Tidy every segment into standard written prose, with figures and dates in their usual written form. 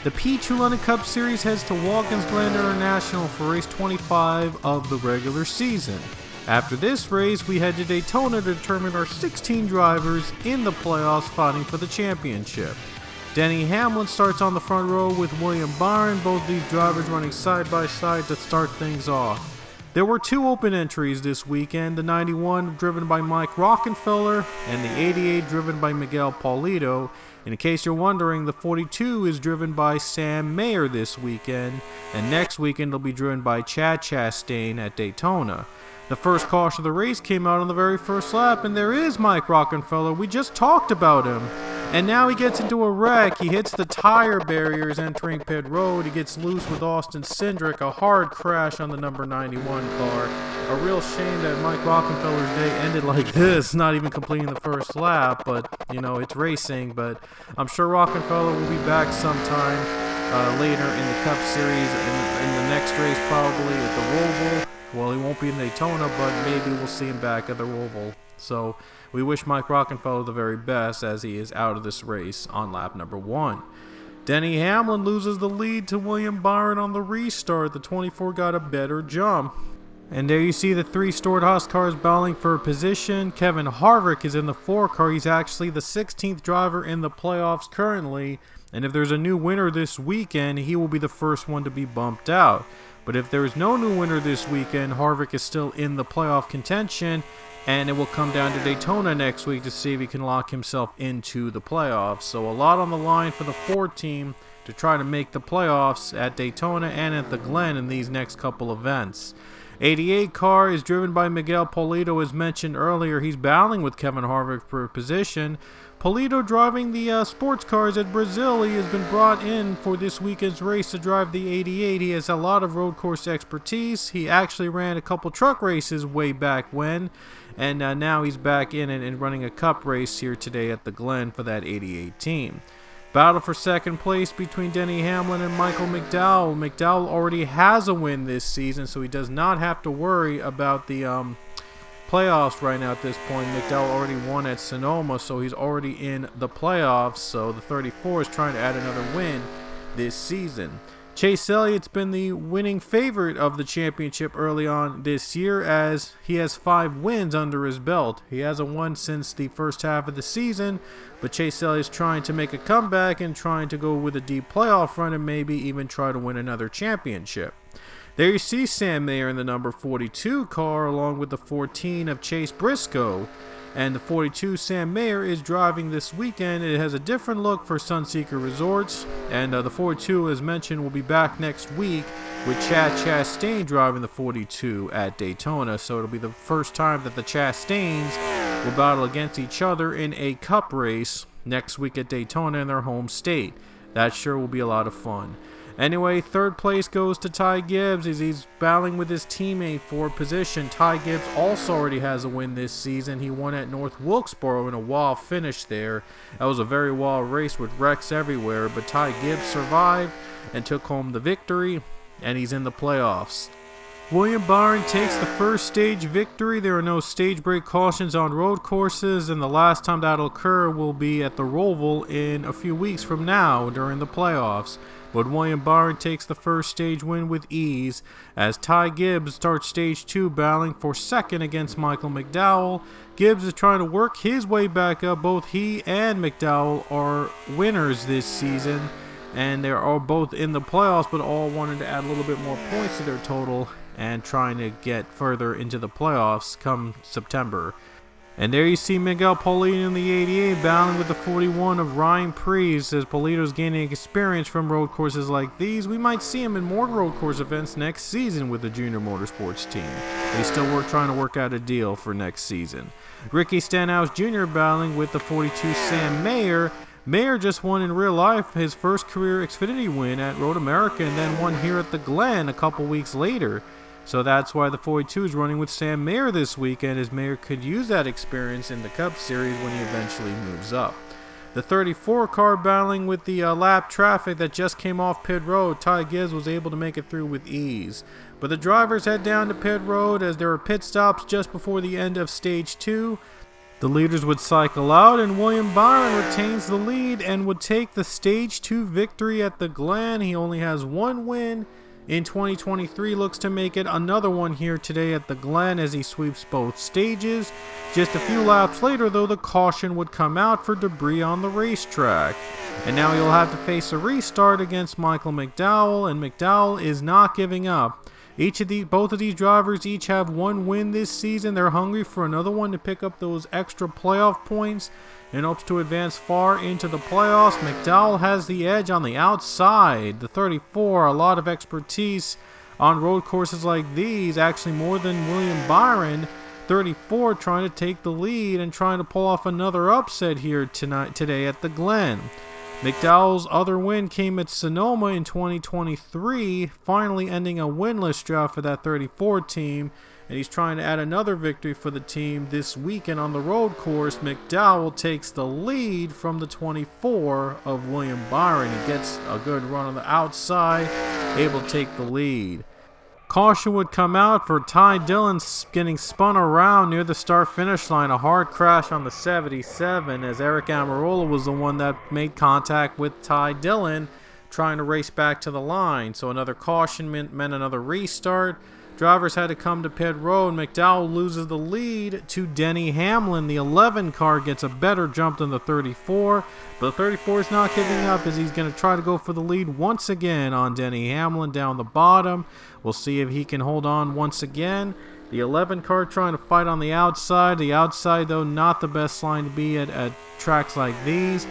The Pichu London Cup Series heads to Watkins Glen International for race 25 of the regular season. After this race, we head to Daytona to determine our 16 drivers in the playoffs fighting for the championship. Denny Hamlin starts on the front row with William Byron, both these drivers running side by side to start things off. There were two open entries this weekend, the 91 driven by Mike Rockenfeller and the 88 driven by Miguel Paulito. In case you're wondering, the 42 is driven by Sam Mayer this weekend, and next weekend it'll be driven by Chad Chastain at Daytona. The first caution of the race came out on the very first lap, and there is Mike Rockenfeller. We just talked about him. And now he gets into a wreck. He hits the tire barriers entering pit road. He gets loose with Austin Cindric. A hard crash on the number 91 car. A real shame that Mike Rockenfeller's day ended like this, not even completing the first lap. But, you know, it's racing. But I'm sure Rockenfeller will be back sometime later in the Cup Series. In the next race, probably at the Roval. Well, he won't be in Daytona, but maybe we'll see him back at the Roval. So we wish Mike Rockenfeller the very best as he is out of this race on lap number 1. Denny Hamlin loses the lead to William Byron on the restart. The 24 got a better jump. And there you see the 3 Stewart-Haas cars battling for position. Kevin Harvick is in the 4 car. He's actually the 16th driver in the playoffs currently. And if there's a new winner this weekend, he will be the first one to be bumped out. But if there is no new winner this weekend, Harvick is still in the playoff contention, and it will come down to Daytona next week to see if he can lock himself into the playoffs. So a lot on the line for the Ford team to try to make the playoffs at Daytona and at the Glen in these next couple events. 88 car is driven by Miguel Paulito, as mentioned earlier. He's battling with Kevin Harvick for position. Paulito driving the sports cars at Brazil. He has been brought in for this weekend's race to drive the 88. He has a lot of road course expertise. He actually ran a couple truck races way back when, and now he's back in and running a cup race here today at the Glen for that 88 team. Battle for second place between Denny Hamlin and Michael McDowell. McDowell already has a win this season, so he does not have to worry about the playoffs right now at this point. McDowell already won at Sonoma, so he's already in the playoffs. So the 34 is trying to add another win this season. Chase Elliott's been the winning favorite of the championship early on this year, as he has 5 wins under his belt. He hasn't won since the first half of the season, but Chase Elliott's trying to make a comeback and trying to go with a deep playoff run and maybe even try to win another championship. There you see Sam Mayer in the number 42 car along with the 14 of Chase Briscoe. And the 42 Sam Mayer is driving this weekend. It has a different look for Sunseeker Resorts. And the 42, as mentioned, will be back next week with Chad Chastain driving the 42 at Daytona. So it'll be the first time that the Chastains will battle against each other in a cup race next week at Daytona in their home state. That sure will be a lot of fun. Anyway, third place goes to Ty Gibbs as he's battling with his teammate for position. Ty Gibbs also already has a win this season. He won at North Wilkesboro in a wild finish there. That was a very wild race with wrecks everywhere, but Ty Gibbs survived and took home the victory, and he's in the playoffs. William Byron takes the first stage victory. There are no stage break cautions on road courses, and the last time that'll occur will be at the Roval in a few weeks from now during the playoffs. But William Byron takes the first stage win with ease as Ty Gibbs starts stage 2 battling for second against Michael McDowell. Gibbs is trying to work his way back up. Both he and McDowell are winners this season, and they are both in the playoffs, but all wanted to add a little bit more points to their total and trying to get further into the playoffs come September. And there you see Miguel Paulito in the 88 battling with the 41 of Ryan Preece. As Paulito's gaining experience from road courses like these, we might see him in more road course events next season with the Junior Motorsports team. They still trying to work out a deal for next season. Ricky Stenhouse Jr. battling with the 42 Sam Mayer. Mayer just won in real life his first career Xfinity win at Road America and then won here at the Glen a couple weeks later. So that's why the 42 is running with Sam Mayer this weekend, as Mayer could use that experience in the Cup Series when he eventually moves up. The 34 car battling with the lap traffic that just came off pit road. Ty Gibbs was able to make it through with ease. But the drivers head down to pit road as there are pit stops just before the end of stage 2. The leaders would cycle out, and William Byron retains the lead and would take the Stage 2 victory at the Glen. He only has one win in 2023, looks to make it another one here today at the Glen as he sweeps both stages. Just a few laps later, though, the caution would come out for debris on the racetrack. And now he'll have to face a restart against Michael McDowell, and McDowell is not giving up. Both of these drivers each have one win this season. They're hungry for another one to pick up those extra playoff points in hopes to advance far into the playoffs. McDowell has the edge on the outside. The 34, a lot of expertise on road courses like these, actually more than William Byron. 34 trying to take the lead and trying to pull off another upset here today at the Glen. McDowell's other win came at Sonoma in 2023, finally ending a winless drought for that 34 team, and he's trying to add another victory for the team this weekend on the road course. McDowell takes the lead from the 24 of William Byron. He gets a good run on the outside, able to take the lead. Caution would come out for Ty Dillon getting spun around near the start-finish line. A hard crash on the 77 as Eric Amarola was the one that made contact with Ty Dillon trying to race back to the line. So another caution meant another restart. Drivers had to come to pit road. McDowell loses the lead to Denny Hamlin. The 11 car gets a better jump than the 34, but the 34 is not giving up as he's going to try to go for the lead once again on Denny Hamlin down the bottom. We'll see if he can hold on once again. The 11 car trying to fight on the outside. The outside, though, not the best line to be at tracks like these.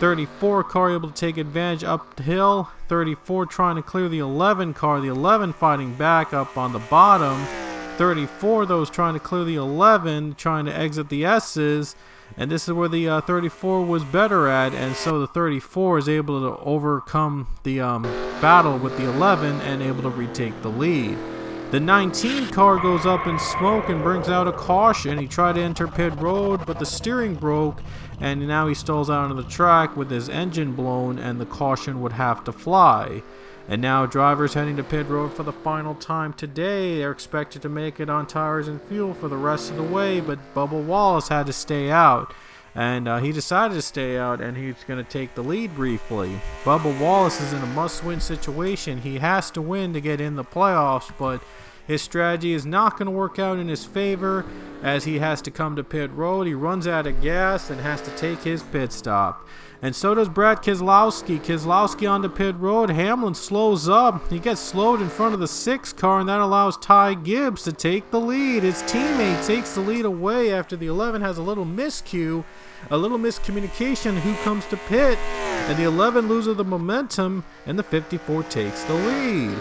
34 car able to take advantage uphill. 34 trying to clear the 11 car. The 11 fighting back up on the bottom. 34, though, is trying to clear the 11, trying to exit the S's. And this is where the 34 was better at. And so the 34 is able to overcome the battle with the 11 and able to retake the lead. The 19 car goes up in smoke and brings out a caution. He tried to enter pit road, but the steering broke, and now he stalls out on the track with his engine blown, and the caution would have to fly. And now drivers heading to pit road for the final time today. They're expected to make it on tires and fuel for the rest of the way, but Bubba Wallace had to stay out. And he decided to stay out, and he's going to take the lead briefly. Bubba Wallace is in a must-win situation. He has to win to get in the playoffs, but his strategy is not going to work out in his favor as he has to come to pit road. He runs out of gas and has to take his pit stop. And so does Brad Keselowski. Keselowski onto pit road. Hamlin slows up. He gets slowed in front of the 6 car, and that allows Ty Gibbs to take the lead. His teammate takes the lead away after the 11 has a little miscue, a little miscommunication who comes to pit, and the 11 loses the momentum, and the 54 takes the lead.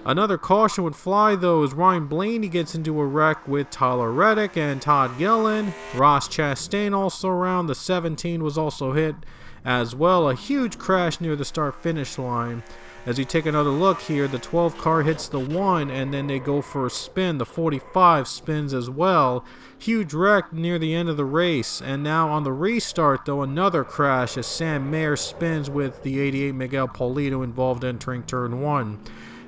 Another caution would fly, though, as Ryan Blaney gets into a wreck with Tyler Reddick and Todd Gillen. Ross Chastain also around. The 17 was also hit as well. A huge crash near the start-finish line. As you take another look here, the 12 car hits the 1, and then they go for a spin. The 45 spins as well. Huge wreck near the end of the race. And now on the restart, though, another crash as Sam Mayer spins with the 88 Miguel Polito involved entering turn 1.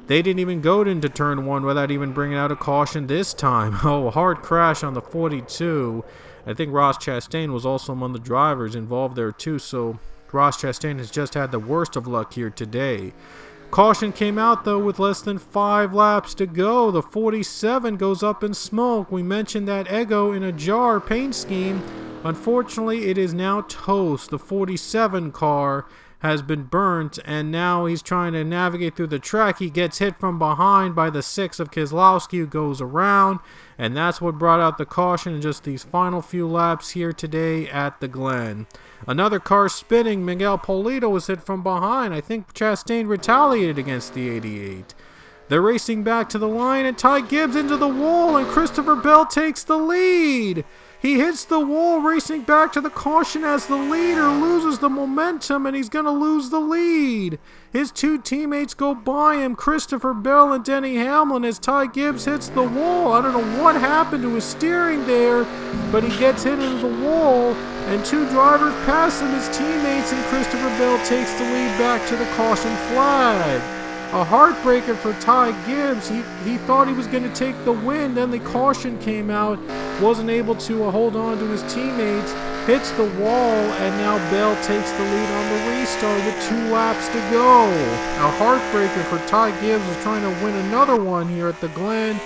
They didn't even go into turn 1 without even bringing out a caution this time. Oh, a hard crash on the 42. I think Ross Chastain was also among the drivers involved there too, so Ross Chastain has just had the worst of luck here today. Caution came out, though, with less than 5 laps to go. The 47 goes up in smoke. We mentioned that Ego in a jar paint scheme. Unfortunately, it is now toast. The 47 car has been burnt, and now he's trying to navigate through the track. He gets hit from behind by the 6 of Keselowski, who goes around, and that's what brought out the caution in just these final few laps here today at the Glen. Another car spinning. Miguel Polito was hit from behind. I think Chastain retaliated against the 88. They're racing back to the line, and Ty Gibbs into the wall, and Christopher Bell takes the lead. He hits the wall, racing back to the caution as the leader loses the momentum, and he's going to lose the lead. His 2 teammates go by him, Christopher Bell and Denny Hamlin, as Ty Gibbs hits the wall. I don't know what happened to his steering there, but he gets hit into the wall, and 2 drivers pass him, his teammates, and Christopher Bell takes the lead back to the caution flag. A heartbreaker for Ty Gibbs. He thought he was going to take the win. Then the caution came out. Wasn't able to hold on to his teammates. Hits the wall, and now Bell takes the lead on the restart with 2 laps to go. A heartbreaker for Ty Gibbs, who's trying to win another one here at the Glen,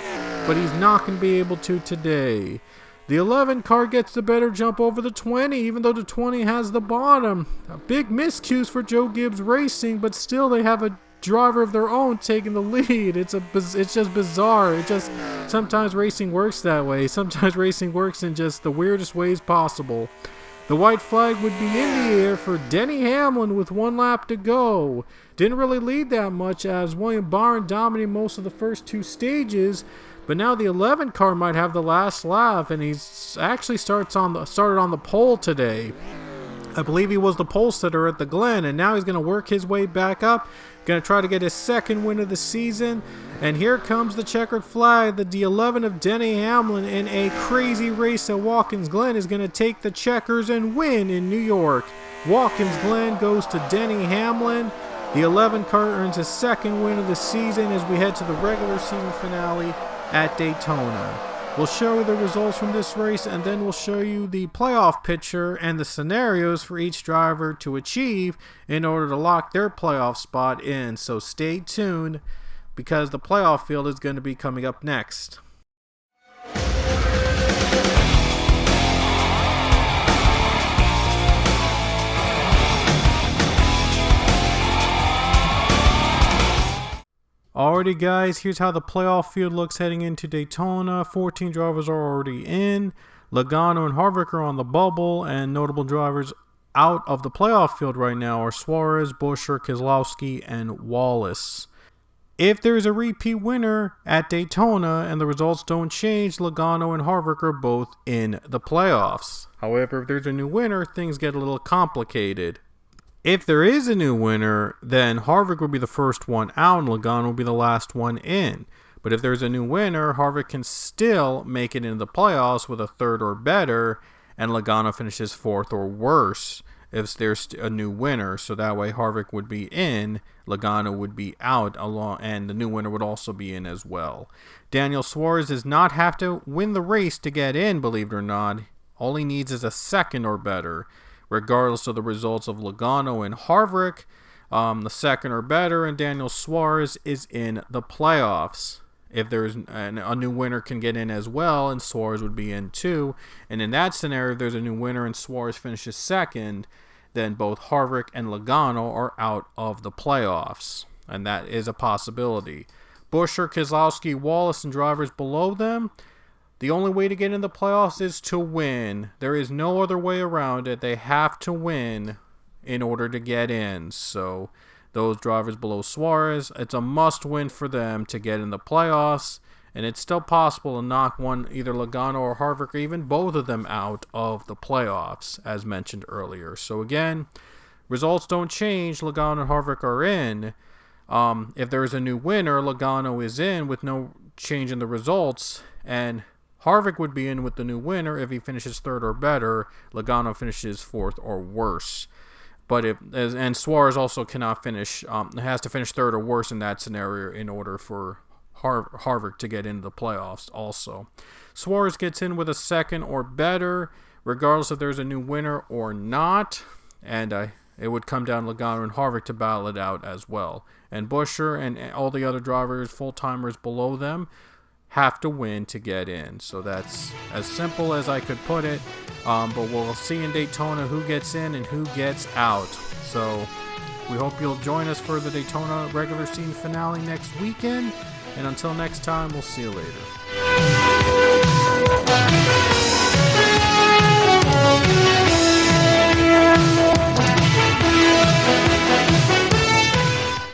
but he's not going to be able to today. The 11 car gets the better jump over the 20, even though the 20 has the bottom. A big miscues for Joe Gibbs Racing, but still they have a driver of their own taking the lead. It's just bizarre. Sometimes racing works that way. Sometimes racing works in just the weirdest ways possible. The white flag would be in the air for Denny Hamlin with 1 lap to go. Didn't really lead that much as William Byron dominated most of the first 2 stages. But now the 11 car might have the last lap, and he's actually started on the pole today. I believe he was the pole sitter at the Glen, and now he's going to work his way back up. Going to try to get his 2nd win of the season. And here comes the checkered flag. The D11 of Denny Hamlin in a crazy race at Watkins Glen is going to take the checkers and win in New York. Watkins Glen goes to Denny Hamlin. The 11 car earns his 2nd win of the season as we head to the regular season finale at Daytona. We'll show you the results from this race, and then we'll show you the playoff picture and the scenarios for each driver to achieve in order to lock their playoff spot in. So stay tuned, because the playoff field is going to be coming up next. Alrighty guys, here's how the playoff field looks heading into Daytona. 14 drivers are already in. Logano and Harvick are on the bubble, and notable drivers out of the playoff field right now are Suarez, Buescher, Keselowski, and Wallace. If there's a repeat winner at Daytona and the results don't change, Logano and Harvick are both in the playoffs. However, if there's a new winner, things get a little complicated. If there is a new winner, then Harvick will be the first one out and Logano will be the last one in. But if there's a new winner, Harvick can still make it into the playoffs with a 3rd or better, and Logano finishes 4th or worse if there's a new winner. So that way Harvick would be in, Logano would be out, and the new winner would also be in as well. Daniel Suarez does not have to win the race to get in, believe it or not. All he needs is a 2nd or better. Regardless of the results of Logano and Harvick, the 2nd or better, and Daniel Suarez is in the playoffs. If there's a new winner can get in as well, and Suarez would be in too. And in that scenario, if there's a new winner and Suarez finishes 2nd, then both Harvick and Logano are out of the playoffs. And that is a possibility. Buescher, Keselowski, Wallace, and drivers below them, the only way to get in the playoffs is to win. There is no other way around it. They have to win in order to get in. So those drivers below Suarez, it's a must-win for them to get in the playoffs. And it's still possible to knock either Logano or Harvick, or even both of them out of the playoffs, as mentioned earlier. So again, results don't change. Logano and Harvick are in. If there is a new winner, Logano is in with no change in the results. And Harvick would be in with the new winner if he finishes 3rd or better. Logano finishes 4th or worse. But and Suarez also cannot finish, has to finish 3rd or worse in that scenario in order for Harvick to get into the playoffs also. Suarez gets in with a 2nd or better, regardless if there's a new winner or not. And it would come down to Logano and Harvick to battle it out as well. And Buescher and all the other drivers, full-timers below them, have to win to get in. So that's as simple as I could put it. But we'll see in Daytona who gets in and who gets out. So we hope you'll join us for the Daytona regular season finale next weekend. And until next time, we'll see you later.